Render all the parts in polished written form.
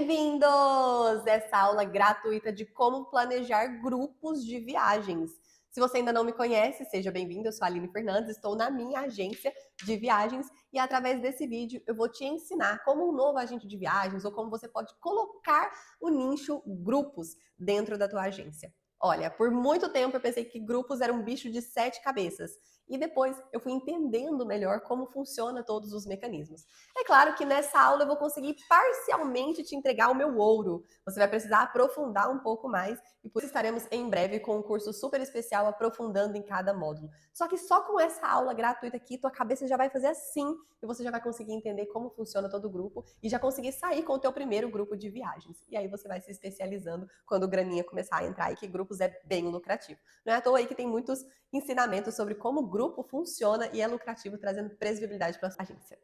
Bem-vindos! Essa aula gratuita de como planejar grupos de viagens. Se você ainda não me conhece, seja bem-vindo. Eu sou a Aline Fernandes, estou na minha agência de viagens e através desse vídeo eu vou te ensinar como um novo agente de viagens ou como você pode colocar o nicho grupos dentro da tua agência. Olha, por muito tempo eu pensei que grupos eram um bicho de 7 cabeças e depois eu fui entendendo melhor como funciona todos os mecanismos. É claro que nessa aula eu vou conseguir parcialmente te entregar o meu ouro. Você vai precisar aprofundar um pouco mais e por isso estaremos em breve com um curso super especial aprofundando em cada módulo. Só que só com essa aula gratuita aqui, tua cabeça já vai fazer assim e você já vai conseguir entender como funciona todo o grupo e já conseguir sair com o teu primeiro grupo de viagens. E aí você vai se especializando quando o graninha começar a entrar e que grupos é bem lucrativo. Não é à toa aí que tem muitos ensinamentos sobre como o grupo funciona e é lucrativo, trazendo previsibilidade para a agência.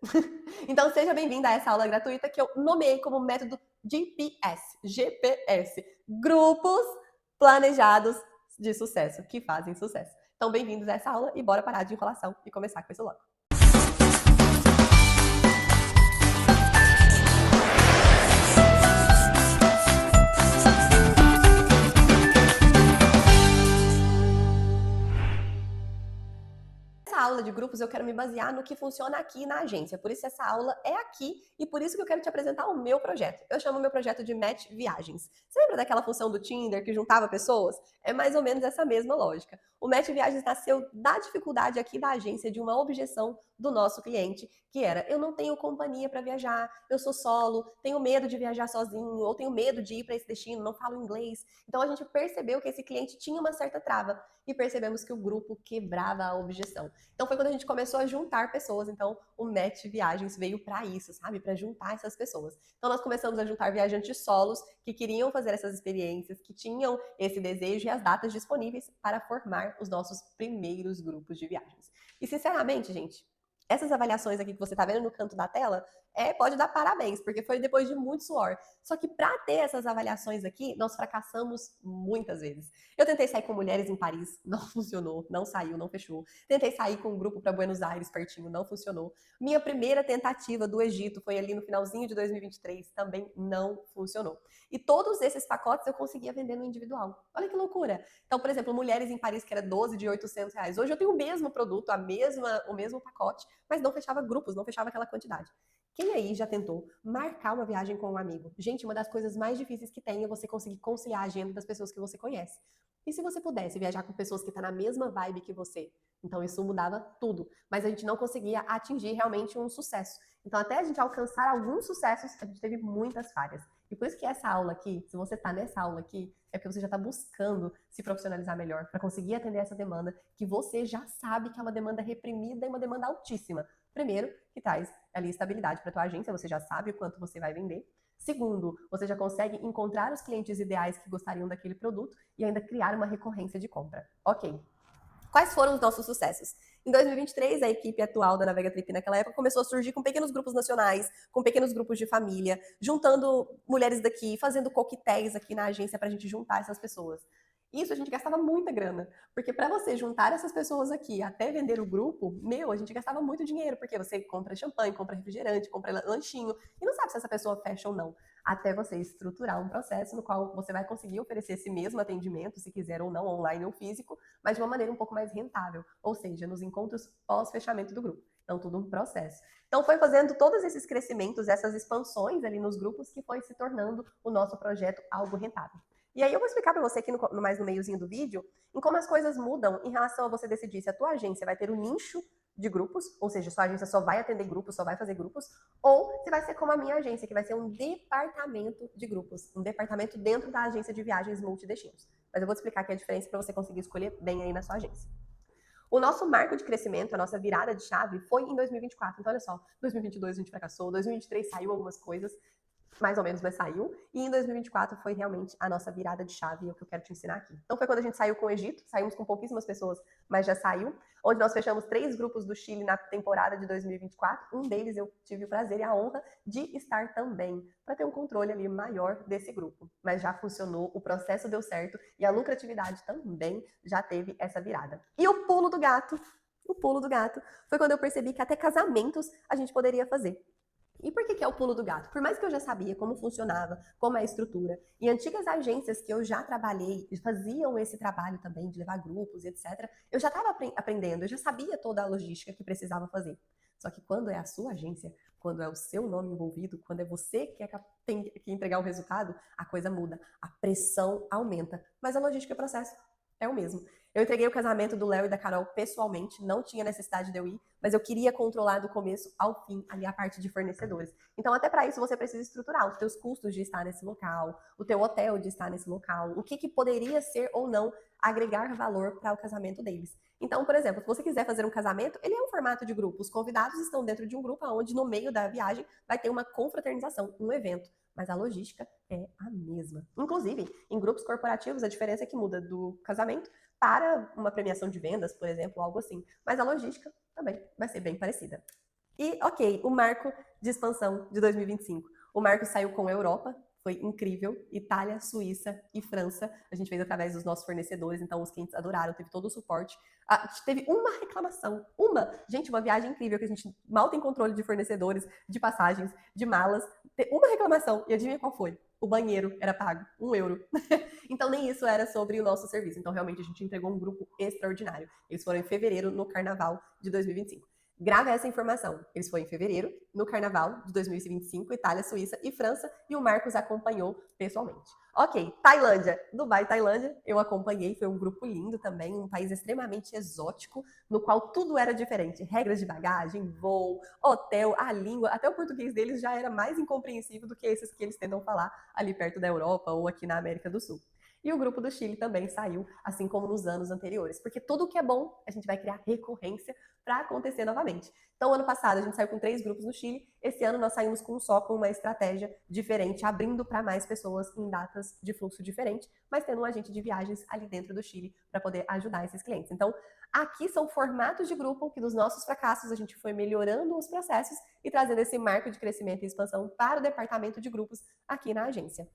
Então seja bem-vinda a essa aula gratuita que eu nomeei como método GPS, Grupos Planejados de Sucesso, que fazem sucesso. Então bem-vindos a essa aula e bora parar de enrolação e começar com isso logo. Nessa aula de grupos eu quero me basear no que funciona aqui na agência, por isso essa aula é aqui e por isso que eu quero te apresentar o meu projeto. Eu chamo o meu projeto de Match Viagens. Você lembra daquela função do Tinder que juntava pessoas? É mais ou menos essa mesma lógica. O Match Viagens nasceu da dificuldade aqui da agência de uma objeção do nosso cliente, que era: eu não tenho companhia para viajar, eu sou solo, tenho medo de viajar sozinho, ou tenho medo de ir para esse destino, não falo inglês. Então a gente percebeu que esse cliente tinha uma certa trava e percebemos que o grupo quebrava a objeção. Então foi quando a gente começou a juntar pessoas. Então o Match Viagens veio para isso, sabe? Para juntar essas pessoas. Então nós começamos a juntar viajantes solos que queriam fazer essas experiências, que tinham esse desejo e as datas disponíveis para formar os nossos primeiros grupos de viagens. E sinceramente, gente, essas avaliações aqui que você está vendo no canto da tela, pode dar parabéns, porque foi depois de muito suor. Só que para ter essas avaliações aqui, nós fracassamos muitas vezes. Eu tentei sair com mulheres em Paris, não funcionou, não saiu, não fechou. Tentei sair com um grupo para Buenos Aires, pertinho, não funcionou. Minha primeira tentativa do Egito foi ali no finalzinho de 2023, também não funcionou. E todos esses pacotes eu conseguia vender no individual. Olha que loucura. Então, por exemplo, mulheres em Paris, que era 12 de R$ 800. Hoje eu tenho o mesmo produto, o mesmo pacote, mas não fechava grupos, não fechava aquela quantidade. Quem aí já tentou marcar uma viagem com um amigo? Gente, uma das coisas mais difíceis que tem é você conseguir conciliar a agenda das pessoas que você conhece. E se você pudesse viajar com pessoas que estão na mesma vibe que você? Então isso mudava tudo. Mas a gente não conseguia atingir realmente um sucesso. Então até a gente alcançar alguns sucessos, a gente teve muitas falhas. E por isso que essa aula aqui, se você está nessa aula aqui, é porque você já está buscando se profissionalizar melhor para conseguir atender essa demanda que você já sabe que é uma demanda reprimida e uma demanda altíssima. Primeiro, que traz ali estabilidade para a tua agência, você já sabe o quanto você vai vender. Segundo, você já consegue encontrar os clientes ideais que gostariam daquele produto e ainda criar uma recorrência de compra. Ok. Quais foram os nossos sucessos? Em 2023, a equipe atual da Navegatrip naquela época começou a surgir com pequenos grupos nacionais, com pequenos grupos de família, juntando mulheres daqui, fazendo coquetéis aqui na agência para a gente juntar essas pessoas. Isso a gente gastava muita grana, porque para você juntar essas pessoas aqui até vender o grupo, a gente gastava muito dinheiro, porque você compra champanhe, compra refrigerante, compra lanchinho, e não sabe se essa pessoa fecha ou não, até você estruturar um processo no qual você vai conseguir oferecer esse mesmo atendimento, se quiser ou não, online ou físico, mas de uma maneira um pouco mais rentável, ou seja, nos encontros pós-fechamento do grupo. Então, tudo um processo. Então, foi fazendo todos esses crescimentos, essas expansões ali nos grupos, que foi se tornando o nosso projeto algo rentável. E aí eu vou explicar para você aqui mais no meiozinho do vídeo, em como as coisas mudam em relação a você decidir se a tua agência vai ter um nicho de grupos, ou seja, sua agência só vai atender grupos, só vai fazer grupos, ou se vai ser como a minha agência, que vai ser um departamento de grupos, um departamento dentro da agência de viagens multidestinos. Mas eu vou te explicar aqui a diferença para você conseguir escolher bem aí na sua agência. O nosso marco de crescimento, a nossa virada de chave, foi em 2024. Então, olha só, 2022 a gente fracassou, 2023 saiu algumas coisas, mais ou menos, mas saiu. E em 2024 foi realmente a nossa virada de chave, e é o que eu quero te ensinar aqui. Então foi quando a gente saiu com o Egito, saímos com pouquíssimas pessoas, mas já saiu, onde nós fechamos 3 grupos do Chile na temporada de 2024. Um deles eu tive o prazer e a honra de estar também, para ter um controle ali maior desse grupo. Mas já funcionou, o processo deu certo e a lucratividade também já teve essa virada. E o pulo do gato foi quando eu percebi que até casamentos a gente poderia fazer. E por que é o pulo do gato? Por mais que eu já sabia como funcionava, como é a estrutura, e antigas agências que eu já trabalhei faziam esse trabalho também de levar grupos e etc., eu já estava aprendendo, eu já sabia toda a logística que precisava fazer. Só que quando é a sua agência, quando é o seu nome envolvido, quando é você que tem que entregar o resultado, a coisa muda, a pressão aumenta. Mas a logística e o processo é o mesmo. Eu entreguei o casamento do Léo e da Carol pessoalmente, não tinha necessidade de eu ir, mas eu queria controlar do começo ao fim ali a parte de fornecedores. Então, até para isso, você precisa estruturar os teus custos de estar nesse local, o teu hotel de estar nesse local, o que poderia ser ou não agregar valor para o casamento deles. Então, por exemplo, se você quiser fazer um casamento, ele é um formato de grupo. Os convidados estão dentro de um grupo onde no meio da viagem vai ter uma confraternização, um evento. Mas a logística é a mesma. Inclusive, em grupos corporativos, a diferença é que muda do casamento para uma premiação de vendas, por exemplo, algo assim. Mas a logística também vai ser bem parecida. E, ok, o marco de expansão de 2025. O marco saiu com a Europa, foi incrível. Itália, Suíça e França. A gente fez através dos nossos fornecedores, então os clientes adoraram, teve todo o suporte. Teve uma reclamação, gente, uma viagem incrível que a gente mal tem controle de fornecedores, de passagens, de malas. Uma reclamação, e adivinha qual foi? O banheiro era pago, €1. Então nem isso era sobre o nosso serviço. Então realmente a gente entregou um grupo extraordinário. Eles foram em fevereiro, no Carnaval de 2025. Grave essa informação. Eles foram em fevereiro, no Carnaval de 2025, Itália, Suíça e França, e o Marcos acompanhou pessoalmente. Ok, Tailândia. Dubai, Tailândia, eu acompanhei, foi um grupo lindo também, um país extremamente exótico, no qual tudo era diferente. Regras de bagagem, voo, hotel, a língua, até o português deles já era mais incompreensível do que esses que eles tentam falar ali perto da Europa ou aqui na América do Sul. E o grupo do Chile também saiu, assim como nos anos anteriores, porque tudo que é bom, a gente vai criar recorrência para acontecer novamente. Então, ano passado, a gente saiu com 3 grupos no Chile, esse ano nós saímos com um só, com uma estratégia diferente, abrindo para mais pessoas em datas de fluxo diferente, mas tendo um agente de viagens ali dentro do Chile para poder ajudar esses clientes. Então, aqui são formatos de grupo que dos nossos fracassos a gente foi melhorando os processos e trazendo esse marco de crescimento e expansão para o departamento de grupos aqui na agência.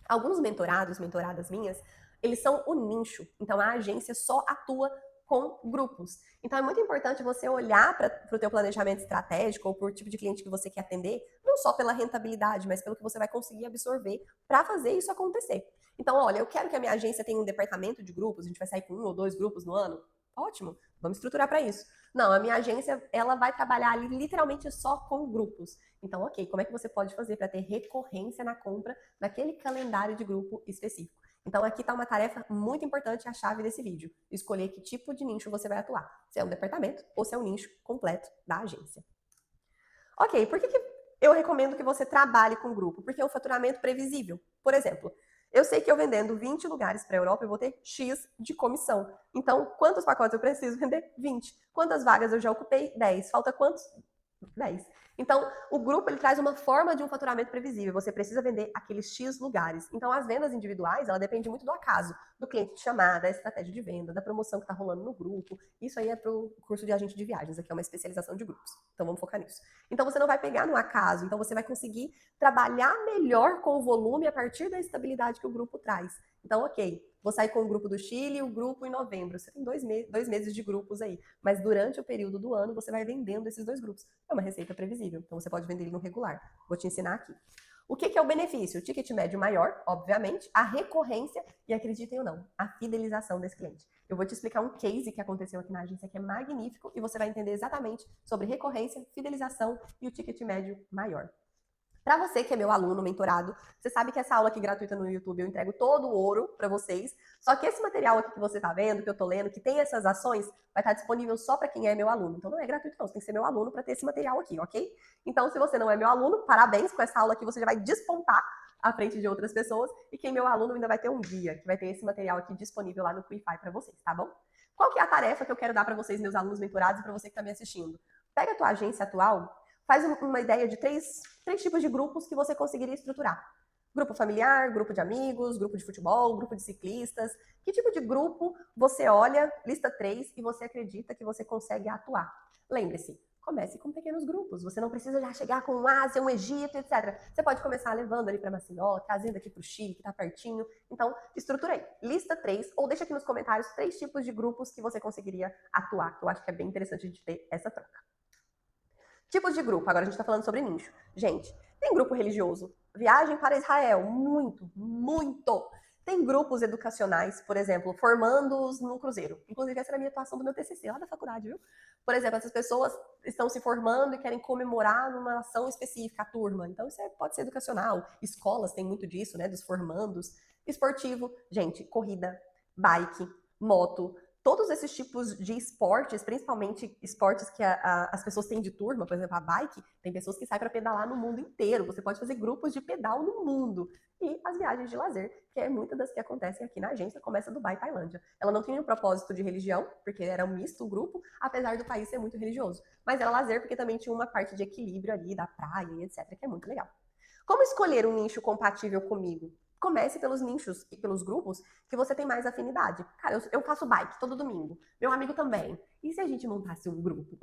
Alguns mentorados, mentoradas minhas, eles são o nicho. Então, a agência só atua com grupos. Então, é muito importante você olhar para o teu planejamento estratégico ou por tipo de cliente que você quer atender, não só pela rentabilidade, mas pelo que você vai conseguir absorver para fazer isso acontecer. Então, olha, eu quero que a minha agência tenha um departamento de grupos, a gente vai sair com 1 ou 2 grupos no ano. Ótimo, vamos estruturar para isso. Não, a minha agência, ela vai trabalhar ali literalmente só com grupos. Então, ok, como é que você pode fazer para ter recorrência na compra daquele calendário de grupo específico? Então, aqui está uma tarefa muito importante, a chave desse vídeo. Escolher que tipo de nicho você vai atuar. Se é um departamento ou se é um nicho completo da agência. Ok, por que eu recomendo que você trabalhe com grupo? Porque é um faturamento previsível. Por exemplo, eu sei que eu vendendo 20 lugares para a Europa, eu vou ter X de comissão. Então, quantos pacotes eu preciso vender? 20. Quantas vagas eu já ocupei? 10. Falta quantos? 10. Então, o grupo ele traz uma forma de um faturamento previsível. Você precisa vender aqueles X lugares. Então, as vendas individuais, ela depende muito do acaso, do cliente te chamar, da estratégia de venda, da promoção que está rolando no grupo. Isso aí é para o curso de agente de viagens, aqui é uma especialização de grupos. Então, vamos focar nisso. Então, você não vai pegar no acaso. Então, você vai conseguir trabalhar melhor com o volume a partir da estabilidade que o grupo traz. Então, ok, vou sair com o grupo do Chile e o grupo em novembro. Você tem 2 meses de grupos aí. Mas durante o período do ano, você vai vendendo esses 2 grupos. É uma receita previsível. Então, você pode vender ele no regular. Vou te ensinar aqui. O que é o benefício? O ticket médio maior, obviamente, a recorrência e, acreditem ou não, a fidelização desse cliente. Eu vou te explicar um case que aconteceu aqui na agência que é magnífico e você vai entender exatamente sobre recorrência, fidelização e o ticket médio maior. Para você que é meu aluno, mentorado, você sabe que essa aula aqui gratuita no YouTube eu entrego todo o ouro para vocês. Só que esse material aqui que você tá vendo, que eu tô lendo, que tem essas ações, vai estar disponível só para quem é meu aluno. Então não é gratuito não, você tem que ser meu aluno para ter esse material aqui, ok? Então se você não é meu aluno, parabéns, com essa aula aqui você já vai despontar à frente de outras pessoas. E quem é meu aluno ainda vai ter um guia, que vai ter esse material aqui disponível lá no Quickfire para vocês, tá bom? Qual que é a tarefa que eu quero dar para vocês, meus alunos mentorados, e para você que está me assistindo? Pega a tua agência atual, faz uma ideia de três tipos de grupos que você conseguiria estruturar. Grupo familiar, grupo de amigos, grupo de futebol, grupo de ciclistas. Que tipo de grupo você olha, lista 3, e você acredita que você consegue atuar? Lembre-se, comece com pequenos grupos. Você não precisa já chegar com um Ásia, um Egito, etc. Você pode começar levando ali para Maceió, trazendo aqui para o Chile, que está pertinho. Então, estrutura aí. Lista 3, ou deixa aqui nos comentários 3 tipos de grupos que você conseguiria atuar. Eu acho que é bem interessante de ter essa troca. Tipos de grupo, agora a gente tá falando sobre nicho. Gente, tem grupo religioso. Viagem para Israel, muito, muito. Tem grupos educacionais, por exemplo, formandos no cruzeiro. Inclusive, essa era a minha atuação do meu TCC lá da faculdade, viu? Por exemplo, essas pessoas estão se formando e querem comemorar numa ação específica, a turma. Então, isso pode ser educacional. Escolas têm muito disso, né? Dos formandos. Esportivo, gente, corrida, bike, moto, todos esses tipos de esportes, principalmente esportes que as pessoas têm de turma, por exemplo, a bike, tem pessoas que saem para pedalar no mundo inteiro. Você pode fazer grupos de pedal no mundo. E as viagens de lazer, que é muitas das que acontecem aqui na agência, começa Dubai, Tailândia. Ela não tinha um propósito de religião, porque era um misto o grupo, apesar do país ser muito religioso. Mas era lazer porque também tinha uma parte de equilíbrio ali, da praia e etc, que é muito legal. Como escolher um nicho compatível comigo? Comece pelos nichos e pelos grupos que você tem mais afinidade. Cara, eu faço bike todo domingo. Meu amigo também. E se a gente montasse um grupo?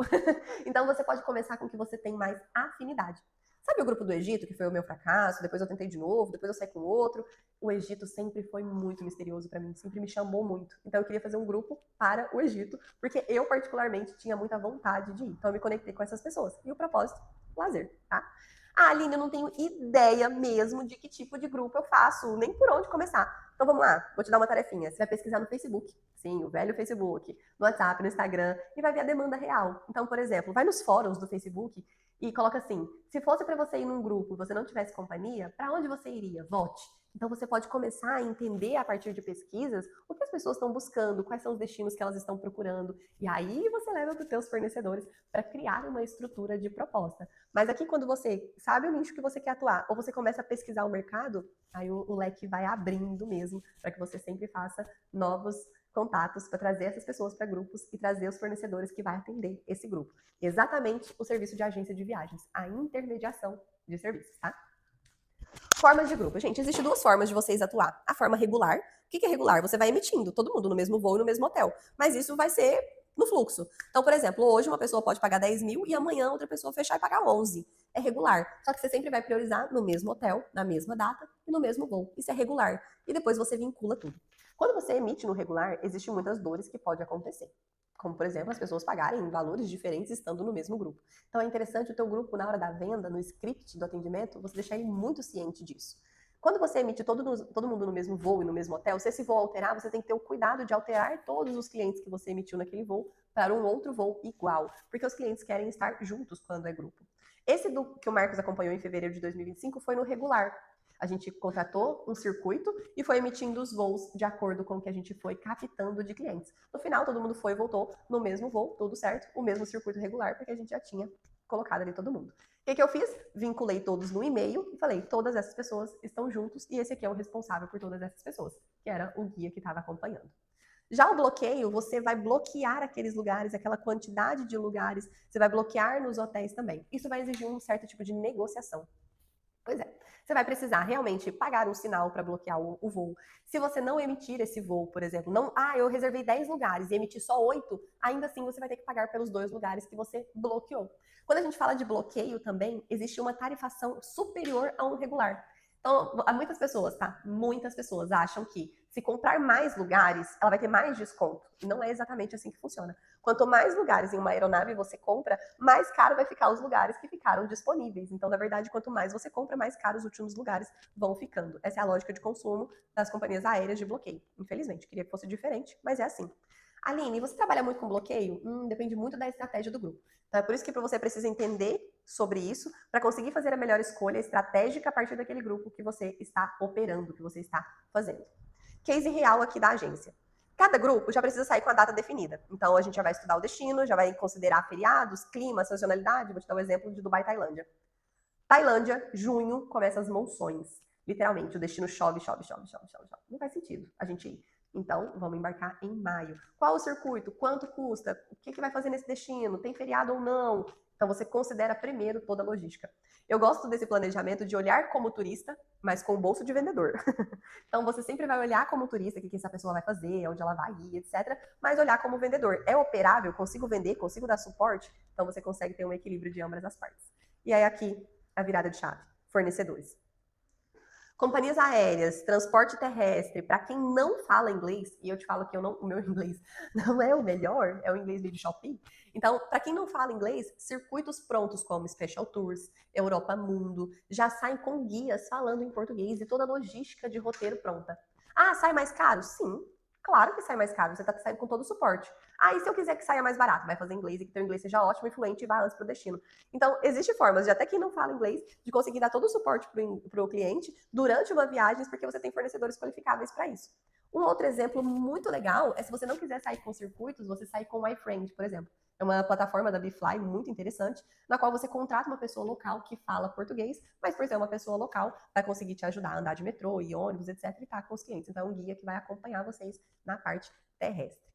Então você pode começar com o que você tem mais afinidade. Sabe o grupo do Egito, que foi o meu fracasso? Depois eu tentei de novo, depois eu saí com outro. O Egito sempre foi muito misterioso para mim, sempre me chamou muito. Então eu queria fazer um grupo para o Egito, porque eu particularmente tinha muita vontade de ir. Então eu me conectei com essas pessoas. E o propósito, lazer, tá? Ah, Aline, eu não tenho ideia mesmo de que tipo de grupo eu faço, nem por onde começar. Então vamos lá, vou te dar uma tarefinha. Você vai pesquisar no Facebook, sim, o velho Facebook, no WhatsApp, no Instagram, e vai ver a demanda real. Então, por exemplo, vai nos fóruns do Facebook e coloca assim: se fosse para você ir num grupo e você não tivesse companhia, para onde você iria? Vote. Então você pode começar a entender a partir de pesquisas o que as pessoas estão buscando, quais são os destinos que elas estão procurando, e aí você leva para os seus fornecedores para criar uma estrutura de proposta. Mas aqui, quando você sabe o nicho que você quer atuar, ou você começa a pesquisar o mercado, aí o leque vai abrindo mesmo, para que você sempre faça novos contatos para trazer essas pessoas para grupos e trazer os fornecedores que vai atender esse grupo. Exatamente o serviço de agência de viagens, a intermediação de serviços, tá? Formas de grupo. Gente, existem duas formas de vocês atuar. A forma regular. O que é regular? Você vai emitindo todo mundo no mesmo voo e no mesmo hotel. Mas isso vai ser no fluxo. Então, por exemplo, hoje uma pessoa pode pagar 10 mil e amanhã outra pessoa fechar e pagar 11. É regular. Só que você sempre vai priorizar no mesmo hotel, na mesma data e no mesmo voo. Isso é regular. E depois você vincula tudo. Quando você emite no regular, existem muitas dores que podem acontecer. Como, por exemplo, as pessoas pagarem valores diferentes estando no mesmo grupo. Então é interessante o teu grupo, na hora da venda, no script do atendimento, você deixar ele muito ciente disso. Quando você emite todo mundo no mesmo voo e no mesmo hotel, se esse voo alterar, você tem que ter o cuidado de alterar todos os clientes que você emitiu naquele voo para um outro voo igual, porque os clientes querem estar juntos quando é grupo. Esse que o Marcos acompanhou em fevereiro de 2025 foi no regular. A gente contratou um circuito e foi emitindo os voos de acordo com o que a gente foi captando de clientes. No final, todo mundo foi e voltou no mesmo voo, tudo certo, o mesmo circuito regular, porque a gente já tinha colocado ali todo mundo. O que eu fiz? Vinculei todos no e-mail e falei, todas essas pessoas estão juntos e esse aqui é o responsável por todas essas pessoas, que era o guia que estava acompanhando. Já o bloqueio, você vai bloquear aqueles lugares, aquela quantidade de lugares, você vai bloquear nos hotéis também. Isso vai exigir um certo tipo de negociação. Pois é. Você vai precisar realmente pagar um sinal para bloquear o voo. Se você não emitir esse voo, por exemplo, eu reservei 10 lugares e emiti só 8, ainda assim você vai ter que pagar pelos 2 lugares que você bloqueou. Quando a gente fala de bloqueio também, existe uma tarifação superior a um regular. Então, muitas pessoas, tá? Muitas pessoas acham que se comprar mais lugares, ela vai ter mais desconto. E não é exatamente assim que funciona. Quanto mais lugares em uma aeronave você compra, mais caro vai ficar os lugares que ficaram disponíveis. Então, na verdade, quanto mais você compra, mais caros os últimos lugares vão ficando. Essa é a lógica de consumo das companhias aéreas de bloqueio. Infelizmente, queria que fosse diferente, mas é assim. Aline, você trabalha muito com bloqueio? Depende muito da estratégia do grupo. Então, é por isso que você precisa entender sobre isso para conseguir fazer a melhor escolha estratégica a partir daquele grupo que você está operando, que você está fazendo. Case real aqui da agência. Cada grupo já precisa sair com a data definida. Então, a gente já vai estudar o destino, já vai considerar feriados, clima, sazonalidade. Vou te dar o exemplo de Dubai, Tailândia. Tailândia, junho, começa as monções. Literalmente, o destino chove, chove, chove, chove, chove, chove. Não faz sentido a gente ir. Então, vamos embarcar em maio. Qual o circuito? Quanto custa? O que vai fazer nesse destino? Tem feriado ou não? Então, você considera primeiro toda a logística. Eu gosto desse planejamento de olhar como turista, mas com o bolso de vendedor. Então, você sempre vai olhar como turista, o que essa pessoa vai fazer, onde ela vai ir, etc. Mas olhar como vendedor. É operável? Consigo vender? Consigo dar suporte? Então, você consegue ter um equilíbrio de ambas as partes. E aí, aqui, a virada de chave. Fornecedores. Companhias aéreas, transporte terrestre, para quem não fala inglês, e eu te falo que o meu inglês não é o melhor, é o inglês de shopping. Então, para quem não fala inglês, circuitos prontos como Special Tours, Europa Mundo, já saem com guias falando em português e toda a logística de roteiro pronta. Ah, sai mais caro? Sim, claro que sai mais caro, você está saindo com todo o suporte. Ah, e se eu quiser que saia mais barato? Vai fazer inglês e que teu inglês seja ótimo e fluente e vá antes para o destino. Então, existem formas de até quem não fala inglês, de conseguir dar todo o suporte para o cliente durante uma viagem, porque você tem fornecedores qualificáveis para isso. Um outro exemplo muito legal é se você não quiser sair com circuitos, você sair com o iFriend, por exemplo. É uma plataforma da BeFly muito interessante, na qual você contrata uma pessoa local que fala português, mas por ser uma pessoa local, vai conseguir te ajudar a andar de metrô e ônibus, etc, e tá com os clientes. Então é um guia que vai acompanhar vocês na parte terrestre.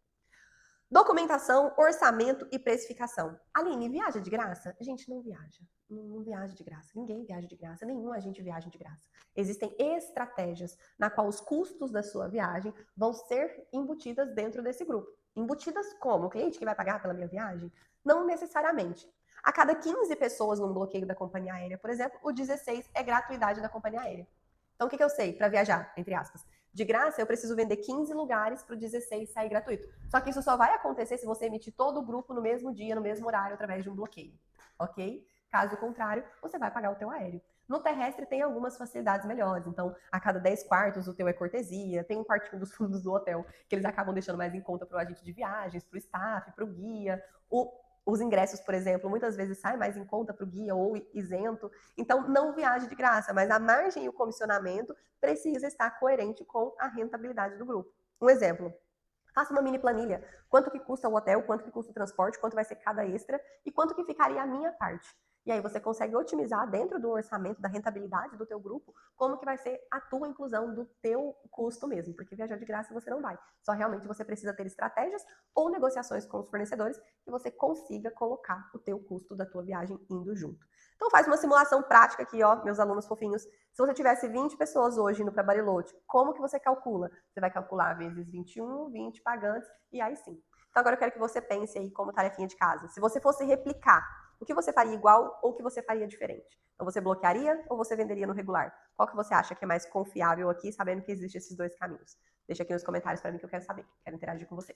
Documentação, orçamento e precificação. Aline, viaja de graça? A gente não viaja. Não viaja de graça. Ninguém viaja de graça. Nenhum agente viaja de graça. Existem estratégias na qual os custos da sua viagem vão ser embutidas dentro desse grupo. Embutidas como? O cliente que vai pagar pela minha viagem? Não necessariamente. A cada 15 pessoas num bloqueio da companhia aérea, por exemplo, o 16 é gratuidade da companhia aérea. Então, o que eu sei para viajar, entre aspas? De graça, eu preciso vender 15 lugares para o 16 sair gratuito. Só que isso só vai acontecer se você emitir todo o grupo no mesmo dia, no mesmo horário, através de um bloqueio. Ok? Caso contrário, você vai pagar o teu aéreo. No terrestre tem algumas facilidades melhores. Então, a cada 10 quartos o teu é cortesia. Tem um quartinho dos fundos do hotel que eles acabam deixando mais em conta para o agente de viagens, para o staff, para o guia. Os ingressos, por exemplo, muitas vezes saem mais em conta para o guia ou isento. Então, não viaje de graça, mas a margem e o comissionamento precisa estar coerente com a rentabilidade do grupo. Um exemplo, faça uma mini planilha. Quanto que custa o hotel, quanto que custa o transporte, quanto vai ser cada extra e quanto que ficaria a minha parte. E aí você consegue otimizar dentro do orçamento, da rentabilidade do teu grupo, como que vai ser a tua inclusão do teu custo mesmo, porque viajar de graça você não vai. Só realmente você precisa ter estratégias ou negociações com os fornecedores que você consiga colocar o teu custo da tua viagem indo junto. Então faz uma simulação prática aqui, ó, meus alunos fofinhos. Se você tivesse 20 pessoas hoje indo para Bariloche, como que você calcula? Você vai calcular vezes 21, 20 pagantes, e aí sim. Então agora eu quero que você pense aí como tarefinha de casa. Se você fosse replicar, o que você faria igual ou o que você faria diferente? Então você bloquearia ou você venderia no regular? Qual que você acha que é mais confiável aqui, sabendo que existem esses dois caminhos? Deixa aqui nos comentários para mim que eu quero saber, quero interagir com você.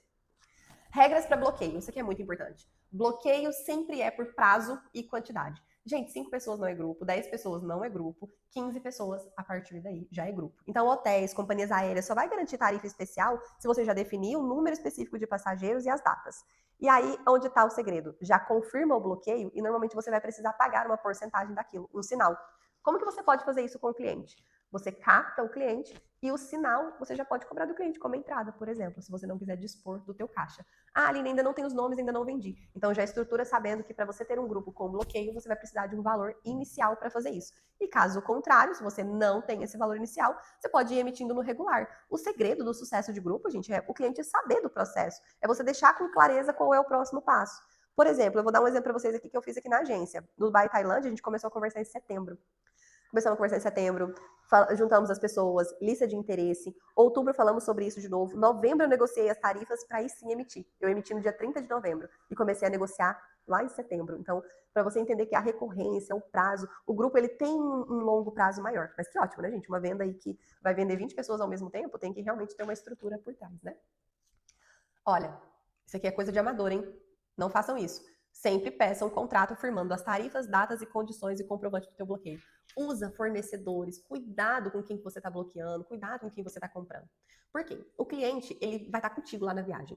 Regras para bloqueio, isso aqui é muito importante. Bloqueio sempre é por prazo e quantidade. Gente, 5 pessoas não é grupo, 10 pessoas não é grupo, 15 pessoas a partir daí já é grupo. Então, hotéis, companhias aéreas, só vai garantir tarifa especial se você já definir o número específico de passageiros e as datas. E aí, onde está o segredo? Já confirma o bloqueio e normalmente você vai precisar pagar uma porcentagem daquilo, um sinal. Como que você pode fazer isso com o cliente? Você capta o cliente e o sinal você já pode cobrar do cliente como entrada, por exemplo, se você não quiser dispor do teu caixa. Ah, Aline, ainda não tem os nomes, ainda não vendi. Então já estrutura sabendo que para você ter um grupo com bloqueio, você vai precisar de um valor inicial para fazer isso. E caso contrário, se você não tem esse valor inicial, você pode ir emitindo no regular. O segredo do sucesso de grupo, gente, é o cliente saber do processo. É você deixar com clareza qual é o próximo passo. Por exemplo, eu vou dar um exemplo para vocês aqui que eu fiz aqui na agência. No Dubai, Tailândia, a gente começou a conversar em setembro. Começamos a conversar em setembro, juntamos as pessoas, lista de interesse. Outubro falamos sobre isso de novo. Novembro eu negociei as tarifas para aí sim emitir. Eu emiti no dia 30 de novembro e comecei a negociar lá em setembro. Então, para você entender que a recorrência, o prazo, o grupo ele tem um longo prazo maior. Mas que ótimo, né, gente? Uma venda aí que vai vender 20 pessoas ao mesmo tempo, tem que realmente ter uma estrutura por trás, né? Olha, isso aqui é coisa de amador, hein? Não façam isso. Sempre peçam um contrato firmando as tarifas, datas e condições e comprovante do teu bloqueio. Usa fornecedores, cuidado com quem você está bloqueando, cuidado com quem você está comprando. Por quê? O cliente, ele vai estar contigo lá na viagem.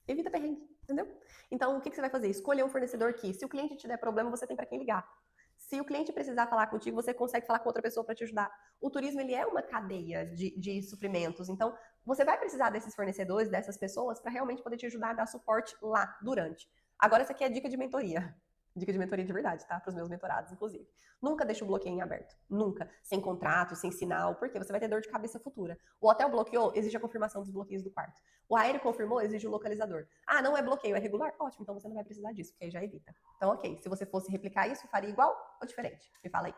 Evita perrengue, entendeu? Então, o que você vai fazer? Escolher um fornecedor que, se o cliente te der problema, você tem para quem ligar. Se o cliente precisar falar contigo, você consegue falar com outra pessoa para te ajudar. O turismo, ele é uma cadeia de suprimentos. Então, você vai precisar desses fornecedores, dessas pessoas, para realmente poder te ajudar a dar suporte lá, durante. Agora, essa aqui é dica de mentoria. Dica de mentoria de verdade, tá? Para os meus mentorados, inclusive. Nunca deixe o bloqueio em aberto. Nunca. Sem contrato, sem sinal, porque você vai ter dor de cabeça futura. O hotel bloqueou, exige a confirmação dos bloqueios do quarto. O aéreo confirmou, exige o localizador. Ah, não é bloqueio, é regular? Ótimo, então você não vai precisar disso, porque aí já evita. Então, ok. Se você fosse replicar isso, faria igual ou diferente? Me fala aí.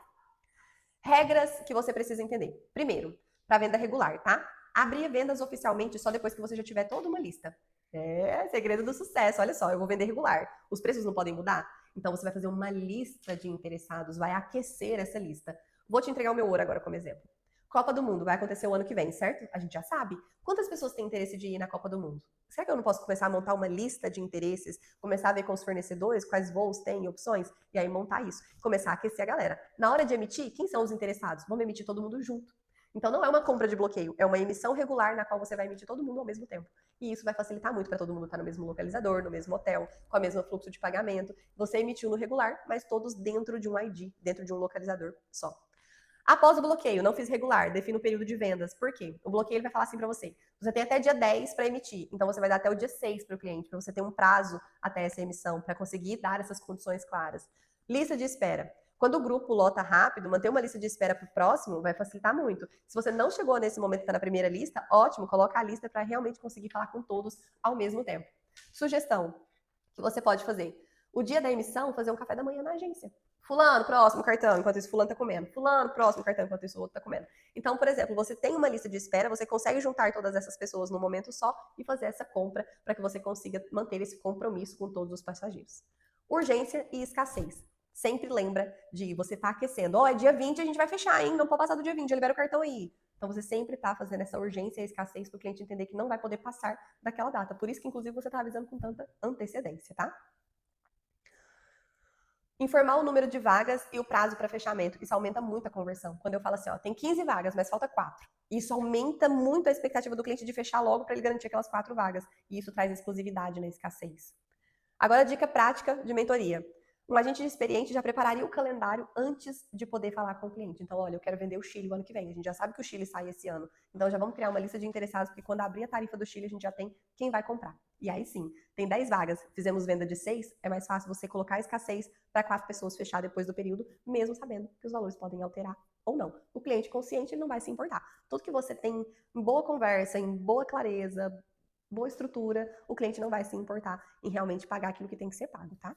Regras que você precisa entender. Primeiro, para venda regular, tá? Abrir vendas oficialmente só depois que você já tiver toda uma lista. É, segredo do sucesso. Olha só, eu vou vender regular. Os preços não podem mudar? Então você vai fazer uma lista de interessados, vai aquecer essa lista. Vou te entregar o meu ouro agora como exemplo. Copa do Mundo vai acontecer o ano que vem, certo? A gente já sabe. Quantas pessoas têm interesse de ir na Copa do Mundo? Será que eu não posso começar a montar uma lista de interesses, começar a ver com os fornecedores quais voos têm, opções, e aí montar isso, começar a aquecer a galera? Na hora de emitir, quem são os interessados? Vamos emitir todo mundo junto. Então não é uma compra de bloqueio, é uma emissão regular na qual você vai emitir todo mundo ao mesmo tempo. E isso vai facilitar muito para todo mundo estar no mesmo localizador, no mesmo hotel, com o mesmo fluxo de pagamento. Você emitiu no regular, mas todos dentro de um ID, dentro de um localizador só. Após o bloqueio, não fiz regular, defino o período de vendas. Por quê? O bloqueio ele vai falar assim para você: você tem até dia 10 para emitir, então você vai dar até o dia 6 para o cliente, para você ter um prazo até essa emissão, para conseguir dar essas condições claras. Lista de espera. Quando o grupo lota rápido, manter uma lista de espera para o próximo vai facilitar muito. Se você não chegou nesse momento que está na primeira lista, ótimo, coloca a lista para realmente conseguir falar com todos ao mesmo tempo. Sugestão que você pode fazer: o dia da emissão, fazer um café da manhã na agência. Fulano, próximo cartão, enquanto isso fulano tá comendo. Fulano, próximo cartão, enquanto isso o outro tá comendo. Então, por exemplo, você tem uma lista de espera, você consegue juntar todas essas pessoas num momento só e fazer essa compra para que você consiga manter esse compromisso com todos os passageiros. Urgência e escassez. Sempre lembra de você tá aquecendo. Ó, é dia 20, a gente vai fechar, hein? Não pode passar do dia 20, já libera o cartão aí. Então você sempre tá fazendo essa urgência e escassez para o cliente entender que não vai poder passar daquela data. Por isso que, inclusive, você tá avisando com tanta antecedência, tá? Informar o número de vagas e o prazo para fechamento. Isso aumenta muito a conversão. Quando eu falo assim, ó, tem 15 vagas, mas falta 4. Isso aumenta muito a expectativa do cliente de fechar logo para ele garantir aquelas 4 vagas. E isso traz exclusividade na escassez. Agora, dica prática de mentoria. Um agente experiente já prepararia o calendário antes de poder falar com o cliente. Então, olha, eu quero vender o Chile o ano que vem. A gente já sabe que o Chile sai esse ano. Então, já vamos criar uma lista de interessados, porque quando abrir a tarifa do Chile, a gente já tem quem vai comprar. E aí sim, tem 10 vagas, fizemos venda de 6, é mais fácil você colocar a escassez para 4 pessoas fechar depois do período, mesmo sabendo que os valores podem alterar ou não. O cliente consciente ele não vai se importar. Tudo que você tem em boa conversa, em boa clareza, boa estrutura, o cliente não vai se importar em realmente pagar aquilo que tem que ser pago, tá?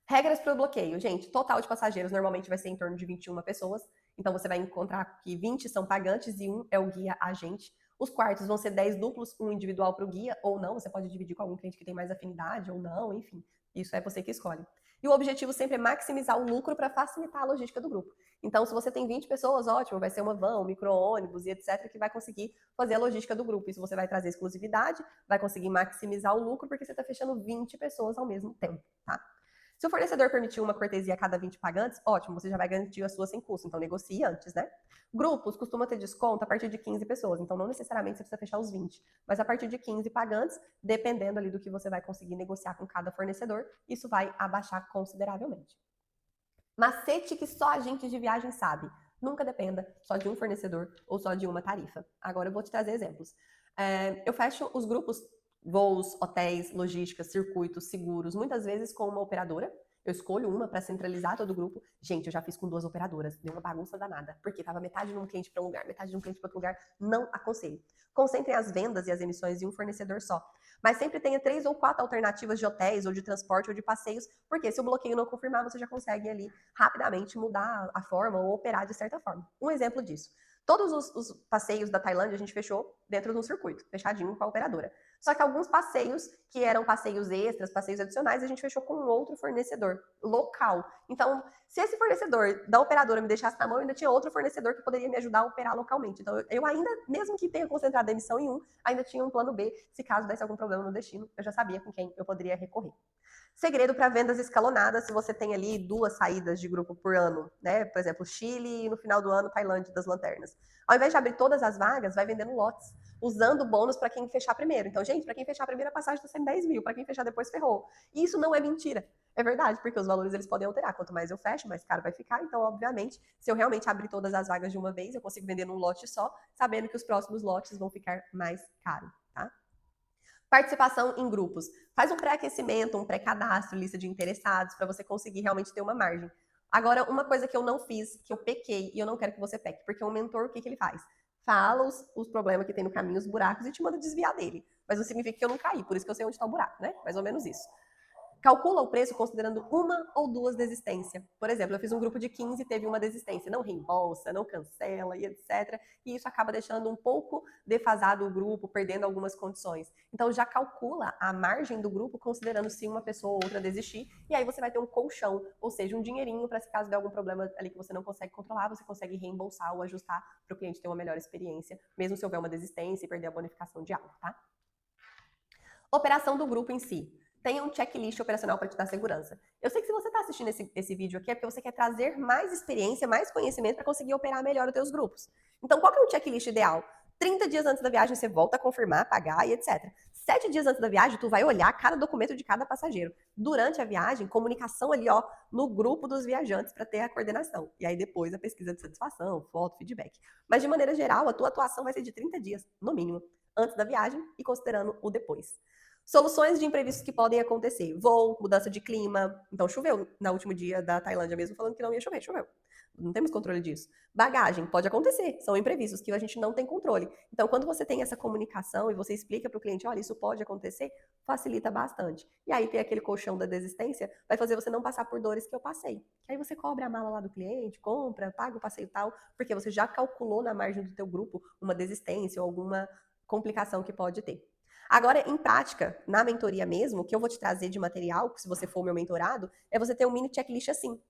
Regras para o bloqueio. Gente, total de passageiros normalmente vai ser em torno de 21 pessoas. Então você vai encontrar que 20 são pagantes e 1 é o guia agente. Os quartos vão ser 10 duplos, um individual para o guia ou não. Você pode dividir com algum cliente que tem mais afinidade ou não, enfim. Isso é você que escolhe. E o objetivo sempre é maximizar o lucro para facilitar a logística do grupo. Então, se você tem 20 pessoas, ótimo, vai ser uma van, um micro-ônibus e etc., que vai conseguir fazer a logística do grupo. Isso você vai trazer exclusividade, vai conseguir maximizar o lucro, porque você está fechando 20 pessoas ao mesmo tempo, tá? Se o fornecedor permitir uma cortesia a cada 20 pagantes, ótimo, você já vai garantir a sua sem custo, então negocie antes, né? Grupos costumam ter desconto a partir de 15 pessoas, então não necessariamente você precisa fechar os 20, mas a partir de 15 pagantes, dependendo ali do que você vai conseguir negociar com cada fornecedor, isso vai abaixar consideravelmente. Macete que só agente de viagem sabe. Nunca dependa só de um fornecedor ou só de uma tarifa. Agora eu vou te trazer exemplos. Eu fecho os grupos voos, hotéis, logística, circuitos, seguros, muitas vezes com uma operadora. Eu escolho uma para centralizar todo o grupo. Gente, eu já fiz com 2 operadoras, deu uma bagunça danada, porque tava metade de um cliente para um lugar, metade de um cliente para outro lugar. Não aconselho. Concentrem as vendas e as emissões em um fornecedor só. Mas sempre tenha 3 ou 4 alternativas de hotéis, ou de transporte, ou de passeios, porque se o bloqueio não confirmar, você já consegue ali rapidamente mudar a forma ou operar de certa forma. Um exemplo disso. Todos os passeios da Tailândia a gente fechou dentro de um circuito, fechadinho com a operadora. Só que alguns passeios, que eram passeios extras, passeios adicionais, a gente fechou com um outro fornecedor local. Então, se esse fornecedor da operadora me deixasse na mão, eu ainda tinha outro fornecedor que poderia me ajudar a operar localmente. Então, eu ainda, mesmo que tenha concentrado a emissão em um, ainda tinha um plano B, se caso desse algum problema no destino, eu já sabia com quem eu poderia recorrer. Segredo para vendas escalonadas, se você tem ali 2 saídas de grupo por ano, né? Por exemplo, Chile e no final do ano, Tailândia das Lanternas. Ao invés de abrir todas as vagas, vai vendendo lotes, usando bônus para quem fechar primeiro. Então, gente, para quem fechar a primeira passagem está sendo 10 mil, para quem fechar depois ferrou. E isso não é mentira. É verdade, porque os valores eles podem alterar. Quanto mais eu fecho, mais caro vai ficar. Então, obviamente, se eu realmente abrir todas as vagas de uma vez, eu consigo vender num lote só, sabendo que os próximos lotes vão ficar mais caros, tá? Participação em grupos. Faz um pré-aquecimento, um pré-cadastro, lista de interessados, para você conseguir realmente ter uma margem. Agora, uma coisa que eu não fiz, que eu pequei, e eu não quero que você peque, porque o mentor, o que ele faz? Fala os problemas que tem no caminho, os buracos, e te manda desviar dele. Mas não significa que eu não caí, por isso que eu sei onde está o buraco, né? Mais ou menos isso. Calcula o preço considerando uma ou duas desistências. Por exemplo, eu fiz um grupo de 15 e teve uma desistência. Não reembolsa, não cancela e etc. E isso acaba deixando um pouco defasado o grupo, perdendo algumas condições. Então já calcula a margem do grupo considerando se uma pessoa ou outra desistir. E aí você vai ter um colchão, ou seja, um dinheirinho para se caso der algum problema ali que você não consegue controlar, você consegue reembolsar ou ajustar para o cliente ter uma melhor experiência, mesmo se houver uma desistência e perder a bonificação de algo, tá? Operação do grupo em si. Tenha um checklist operacional para te dar segurança. Eu sei que se você está assistindo esse vídeo aqui é porque você quer trazer mais experiência, mais conhecimento para conseguir operar melhor os teus grupos. Então, qual que é o checklist ideal? 30 dias antes da viagem você volta a confirmar, pagar e etc. 7 dias antes da viagem, tu vai olhar cada documento de cada passageiro. Durante a viagem, comunicação ali, ó, no grupo dos viajantes para ter a coordenação. E aí depois a pesquisa de satisfação, foto, feedback. Mas de maneira geral, a tua atuação vai ser de 30 dias, no mínimo, antes da viagem e considerando o depois. Soluções de imprevistos que podem acontecer. Voo, mudança de clima. Então, choveu no último dia da Tailândia mesmo, falando que não ia chover, choveu. Não temos controle disso. Bagagem, pode acontecer. São imprevistos que a gente não tem controle. Então, quando você tem essa comunicação e você explica para o cliente, olha, isso pode acontecer, facilita bastante. E aí tem aquele colchão da desistência, vai fazer você não passar por dores que eu passei. Que aí você cobra a mala lá do cliente, compra, paga o passeio tal, porque você já calculou na margem do teu grupo uma desistência ou alguma complicação que pode ter. Agora, em prática, na mentoria mesmo, o que eu vou te trazer de material, se você for meu mentorado, é você ter um mini checklist assim.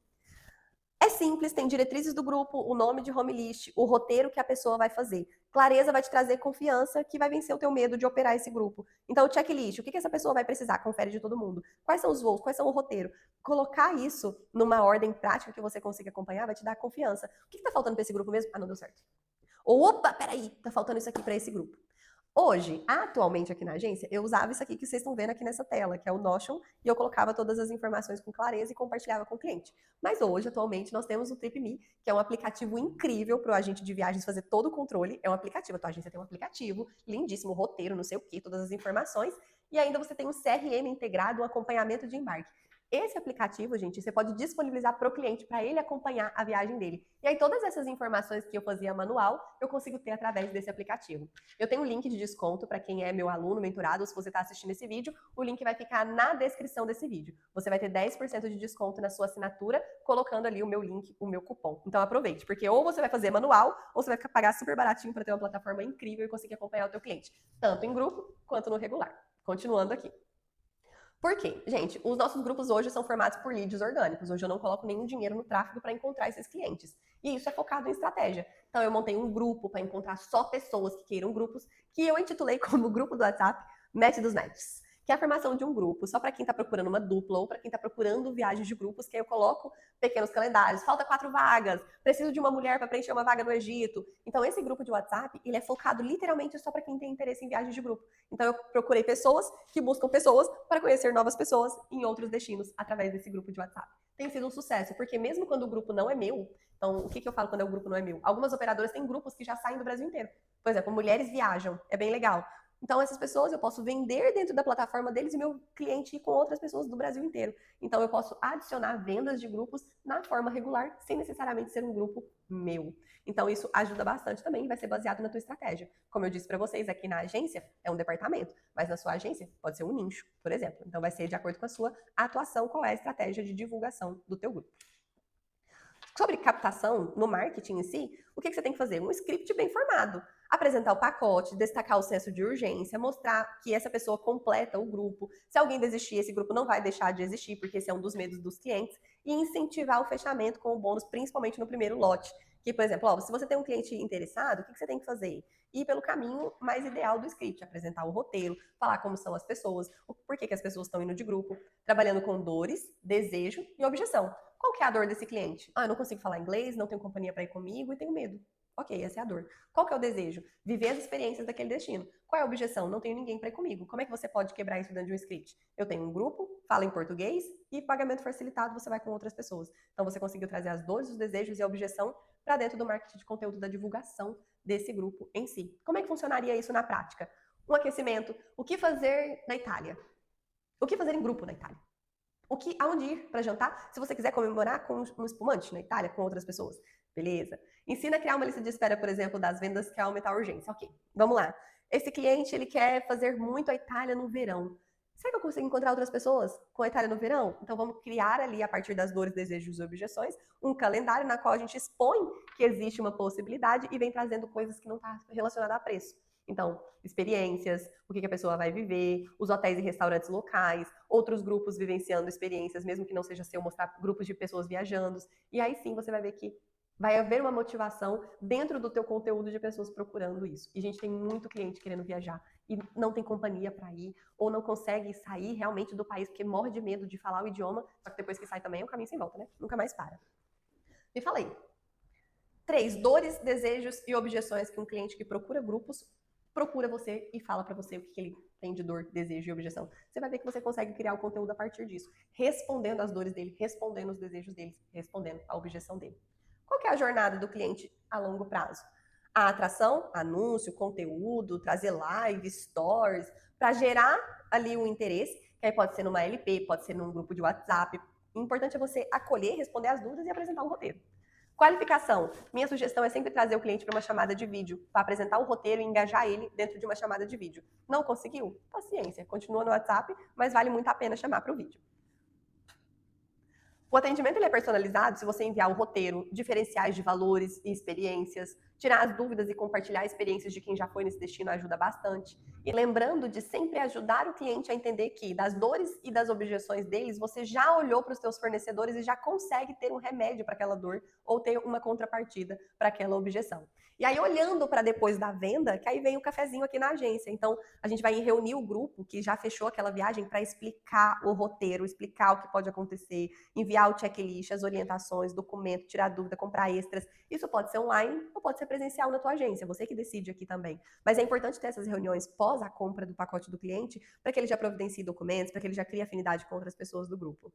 É simples, tem diretrizes do grupo, o nome de home list, o roteiro que a pessoa vai fazer. Clareza vai te trazer confiança que vai vencer o teu medo de operar esse grupo. Então, o checklist, o que essa pessoa vai precisar? Confere de todo mundo. Quais são os voos? Quais são o roteiro? Colocar isso numa ordem prática que você consiga acompanhar vai te dar confiança. O que tá faltando para esse grupo mesmo? Ah, não deu certo. Ou, opa, peraí, tá faltando isso aqui para esse grupo. Hoje, atualmente aqui na agência, eu usava isso aqui que vocês estão vendo aqui nessa tela, que é o Notion, e eu colocava todas as informações com clareza e compartilhava com o cliente. Mas hoje, atualmente, nós temos o TripMe, que é um aplicativo incrível para o agente de viagens fazer todo o controle. É um aplicativo, a tua agência tem um aplicativo, lindíssimo, roteiro, não sei o que, todas as informações. E ainda você tem um CRM integrado, um acompanhamento de embarque. Esse aplicativo, gente, você pode disponibilizar para o cliente, para ele acompanhar a viagem dele. E aí todas essas informações que eu fazia manual, eu consigo ter através desse aplicativo. Eu tenho um link de desconto para quem é meu aluno, mentorado, ou se você está assistindo esse vídeo, o link vai ficar na descrição desse vídeo. Você vai ter 10% de desconto na sua assinatura, colocando ali o meu link, o meu cupom. Então aproveite, porque ou você vai fazer manual, ou você vai pagar super baratinho para ter uma plataforma incrível e conseguir acompanhar o teu cliente, tanto em grupo quanto no regular. Continuando aqui. Por quê? Gente, os nossos grupos hoje são formados por leads orgânicos. Hoje eu não coloco nenhum dinheiro no tráfego para encontrar esses clientes. E isso é focado em estratégia. Então eu montei um grupo para encontrar só pessoas que queiram grupos, que eu intitulei como grupo do WhatsApp Match dos Matches. Que é a formação de um grupo, só para quem está procurando uma dupla ou para quem está procurando viagens de grupos, que aí eu coloco pequenos calendários. Falta 4 vagas, preciso de uma mulher para preencher uma vaga no Egito. Então esse grupo de WhatsApp, ele é focado literalmente só para quem tem interesse em viagens de grupo. Então eu procurei pessoas que buscam pessoas para conhecer novas pessoas em outros destinos através desse grupo de WhatsApp. Tem sido um sucesso, porque mesmo quando o grupo não é meu, então o que eu falo quando o grupo não é meu? Algumas operadoras têm grupos que já saem do Brasil inteiro. Por exemplo, mulheres viajam, é bem legal. Então, essas pessoas eu posso vender dentro da plataforma deles e meu cliente ir com outras pessoas do Brasil inteiro. Então, eu posso adicionar vendas de grupos na forma regular, sem necessariamente ser um grupo meu. Então, isso ajuda bastante também e vai ser baseado na tua estratégia. Como eu disse para vocês, aqui na agência é um departamento, mas na sua agência pode ser um nicho, por exemplo. Então, vai ser de acordo com a sua atuação, qual é a estratégia de divulgação do teu grupo. Sobre captação no marketing em si, o que você tem que fazer? Um script bem formado. Apresentar o pacote, destacar o senso de urgência, mostrar que essa pessoa completa o grupo. Se alguém desistir, esse grupo não vai deixar de existir, porque esse é um dos medos dos clientes. E incentivar o fechamento com o bônus, principalmente no primeiro lote. Que, por exemplo, se você tem um cliente interessado, o que você tem que fazer? Ir pelo caminho mais ideal do script, apresentar o roteiro, falar como são as pessoas, por que as pessoas estão indo de grupo, trabalhando com dores, desejo e objeção. Qual que é a dor desse cliente? Ah, eu não consigo falar inglês, não tenho companhia para ir comigo e tenho medo. Ok, essa é a dor. Qual que é o desejo? Viver as experiências daquele destino. Qual é a objeção? Não tenho ninguém para ir comigo. Como é que você pode quebrar isso dentro de um script? Eu tenho um grupo, fala em português e pagamento facilitado, você vai com outras pessoas. Então você conseguiu trazer as dores, os desejos e a objeção para dentro do marketing de conteúdo da divulgação desse grupo em si. Como é que funcionaria isso na prática? Um aquecimento. O que fazer na Itália? O que fazer em grupo na Itália? Aonde ir para jantar, se você quiser comemorar com um espumante na Itália, com outras pessoas. Beleza. Ensina a criar uma lista de espera, por exemplo, das vendas que aumentar a urgência. Ok, vamos lá. Esse cliente, ele quer fazer muito a Itália no verão. Será que eu consigo encontrar outras pessoas com a Itália no verão? Então vamos criar ali, a partir das dores, desejos e objeções, um calendário na qual a gente expõe que existe uma possibilidade e vem trazendo coisas que não estão relacionadas a preço. Então, experiências, o que a pessoa vai viver, os hotéis e restaurantes locais, outros grupos vivenciando experiências, mesmo que não seja seu, mostrar grupos de pessoas viajando. E aí sim você vai ver que vai haver uma motivação dentro do teu conteúdo de pessoas procurando isso. E a gente tem muito cliente querendo viajar e não tem companhia para ir, ou não consegue sair realmente do país porque morre de medo de falar o idioma, só que depois que sai também é um caminho sem volta, né? Nunca mais para. Me falei. 3 dores, desejos e objeções que um cliente que procura grupos procura você e fala para você o que ele tem de dor, desejo e objeção. Você vai ver que você consegue criar o conteúdo a partir disso, respondendo às dores dele, respondendo os desejos dele, respondendo a objeção dele. Qual que é a jornada do cliente a longo prazo? A atração, anúncio, conteúdo, trazer live, stories, para gerar ali o interesse, que aí pode ser numa LP, pode ser num grupo de WhatsApp. O importante é você acolher, responder as dúvidas e apresentar o roteiro. Qualificação. Minha sugestão é sempre trazer o cliente para uma chamada de vídeo, para apresentar o roteiro e engajar ele dentro de uma chamada de vídeo. Não conseguiu? Paciência, continua no WhatsApp, mas vale muito a pena chamar para o vídeo. O atendimento ele é personalizado se você enviar o roteiro, diferenciais de valores e experiências, tirar as dúvidas e compartilhar experiências de quem já foi nesse destino ajuda bastante. E lembrando de sempre ajudar o cliente a entender que das dores e das objeções deles, você já olhou para os seus fornecedores e já consegue ter um remédio para aquela dor ou ter uma contrapartida para aquela objeção. E aí, olhando para depois da venda, que aí vem o cafezinho aqui na agência. Então, a gente vai reunir o grupo que já fechou aquela viagem para explicar o roteiro, explicar o que pode acontecer, enviar o checklist, as orientações, documento, tirar dúvida, comprar extras. Isso pode ser online ou pode ser presencial na tua agência, você que decide aqui também. Mas é importante ter essas reuniões pós a compra do pacote do cliente para que ele já providencie documentos, para que ele já crie afinidade com outras pessoas do grupo.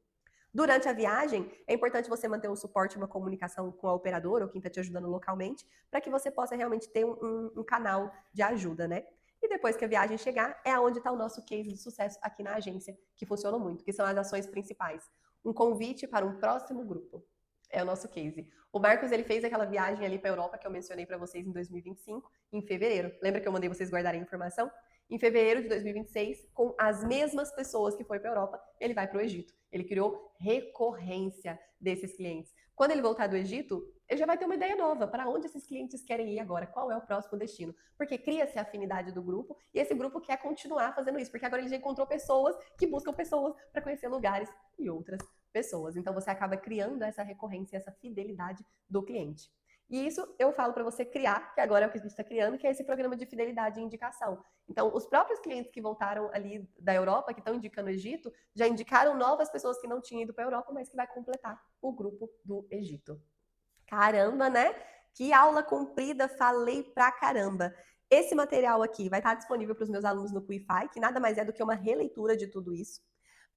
Durante a viagem, é importante você manter um suporte, uma comunicação com a operadora ou quem está te ajudando localmente, para que você possa realmente ter um canal de ajuda, né? E depois que a viagem chegar, é onde está o nosso case de sucesso aqui na agência, que funcionou muito, que são as ações principais. Um convite para um próximo grupo. É o nosso case. O Marcos, ele fez aquela viagem ali para a Europa que eu mencionei para vocês em 2025, em fevereiro. Lembra que eu mandei vocês guardarem a informação? Em fevereiro de 2026, com as mesmas pessoas que foi para a Europa, ele vai para o Egito. Ele criou recorrência desses clientes. Quando ele voltar do Egito, ele já vai ter uma ideia nova para onde esses clientes querem ir agora, qual é o próximo destino. Porque cria-se a afinidade do grupo e esse grupo quer continuar fazendo isso, porque agora ele já encontrou pessoas que buscam pessoas para conhecer lugares e outras pessoas. Então você acaba criando essa recorrência, essa fidelidade do cliente. E isso eu falo para você criar, que agora é o que a gente está criando, que é esse programa de fidelidade e indicação. Então, os próprios clientes que voltaram ali da Europa, que estão indicando o Egito, já indicaram novas pessoas que não tinham ido para a Europa, mas que vai completar o grupo do Egito. Caramba, né? Que aula comprida, falei pra caramba. Esse material aqui vai estar disponível para os meus alunos no Quify, que nada mais é do que uma releitura de tudo isso.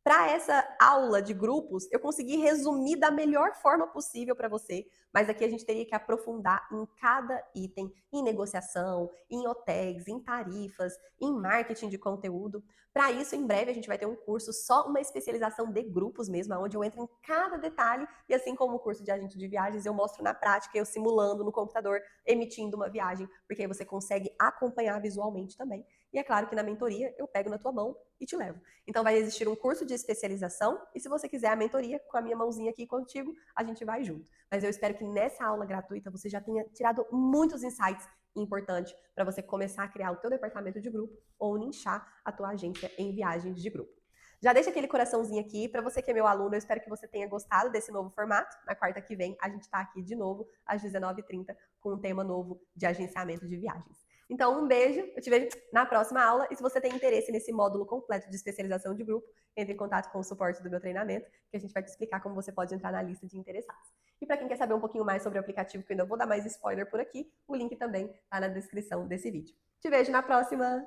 Para essa aula de grupos, eu consegui resumir da melhor forma possível para você, mas aqui a gente teria que aprofundar em cada item, em negociação, em hotéis, em tarifas, em marketing de conteúdo. Para isso, em breve, a gente vai ter um curso, só uma especialização de grupos mesmo, onde eu entro em cada detalhe, e assim como o curso de agente de viagens, eu mostro na prática, eu simulando no computador, emitindo uma viagem, porque aí você consegue acompanhar visualmente também. E é claro que na mentoria eu pego na tua mão e te levo. Então vai existir um curso de especialização e se você quiser a mentoria, com a minha mãozinha aqui contigo, a gente vai junto. Mas eu espero que nessa aula gratuita você já tenha tirado muitos insights importantes para você começar a criar o teu departamento de grupo ou nichar a tua agência em viagens de grupo. Já deixa aquele coraçãozinho aqui. Para você que é meu aluno, eu espero que você tenha gostado desse novo formato. Na quarta que vem, a gente está aqui de novo, às 19h30, com um tema novo de agenciamento de viagens. Então, um beijo, eu te vejo na próxima aula. E se você tem interesse nesse módulo completo de especialização de grupo, entre em contato com o suporte do meu treinamento, que a gente vai te explicar como você pode entrar na lista de interessados. E para quem quer saber um pouquinho mais sobre o aplicativo, que eu ainda vou dar mais spoiler por aqui, o link também está na descrição desse vídeo. Te vejo na próxima!